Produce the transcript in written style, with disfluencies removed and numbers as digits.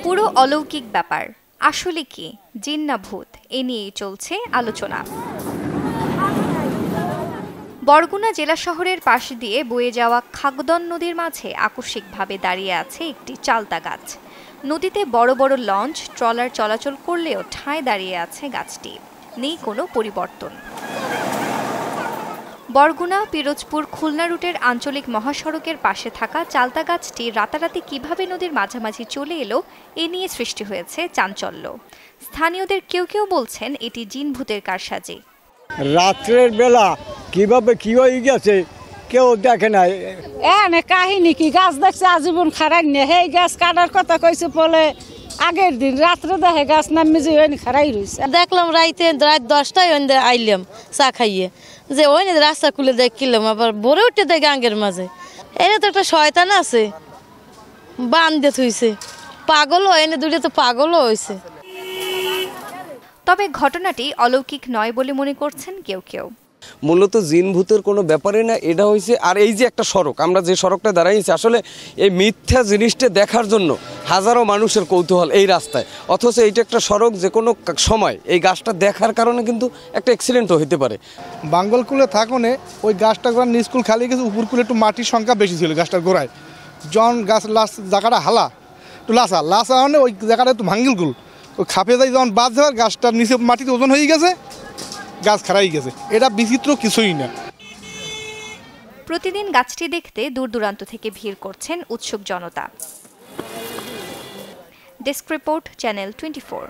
পুরো অলৌকিক ব্যাপার আসলে কি জিন না ভূত এ নিয়েই চলছে আলোচনা। বরগুনা জেলা শহরের পাশ দিয়ে বয়ে যাওয়া খাগদন নদীর মাঝে আকস্মিকভাবে দাঁড়িয়ে আছে একটি চালতা গাছ। নদীতে বড় বড় লঞ্চ ট্রলার চলাচল করলেও ঠায় দাঁড়িয়ে আছে গাছটি, নেই কোনো পরিবর্তন। বরগুনা পিরোজপুর খুলনা রুটের আঞ্চলিক মহাসড়কের পাশে থাকা চালতা গাছটি রাতারাতি কিভাবে নদীর মাঝামাঝি চলে এলো এ নিয়ে সৃষ্টি হয়েছে চাঞ্চল্য। স্থানীয়দের কেউ কেউ বলছেন এটি জিন ভূতের কারসাজি। রাত্রের বেলা কিভাবে কি হয়ে গেছে কেউ দেখে না। এনে কাহিনী কি গাছ দেখছে আজীবন খারাই নে, সেই গাছ কাটার কথা কইছে বলে আগের দিন রাত্রে দেখে গাছ নামি যে খারাই রয়েছে। দেখলাম রাত 10টায় আইলাম চা খাইয়ে, যে ওই রাস্তা খুলে দেখলাম আবার ভরে উঠে দেয় গাঙ্গের মাঝে। এনে তো একটা শয়তান আছে বান্ধে থুইছে, পাগলও এনে দুটো তো পাগলও হয়েছে। তবে ঘটনাটি অলৌকিক নয় বলে মনে করছেন কেউ কেউ। মূলত জিন ভূতের কোনো ব্যাপারে না, এটা হয়েছে আর এই যে একটা সড়ক, আমরা যে সড়কটা দাঁড়াইছি আসলে এই মিথ্যা জিনিসটা দেখার জন্য হাজারো মানুষের কৌতূহল এই রাস্তায়, অথচ এইটা একটা সড়ক, যে কোনো সময় এই গাছটা দেখার কারণে কিন্তু একটা অ্যাক্সিডেন্টও হতে পারে। বাঙ্গলকুলে থাকনে ওই গাছটা গোড়া নিচকুল খালি গেছে, উপরকুলে একটু মাটির সংখ্যা বেশি ছিল গাছটার গোড়ায়। জন গাছ জায়গাটা হালা একটু লাসা হলে ওই জায়গাটা একটু ভাঙ্গিলকুল, ওই খাপে যাই যখন বাদ যাওয়ার গাছটার নিচে মাটিতে ওজন হয়ে গেছে, গাছ খারাই গেছে। এটা বিচিত্র কিছুই না। প্রতিদিন গাছটি দেখতে দূর দূরান্ত থেকে ভিড় করছেন উৎসুক জনতা। Desk report, channel 24।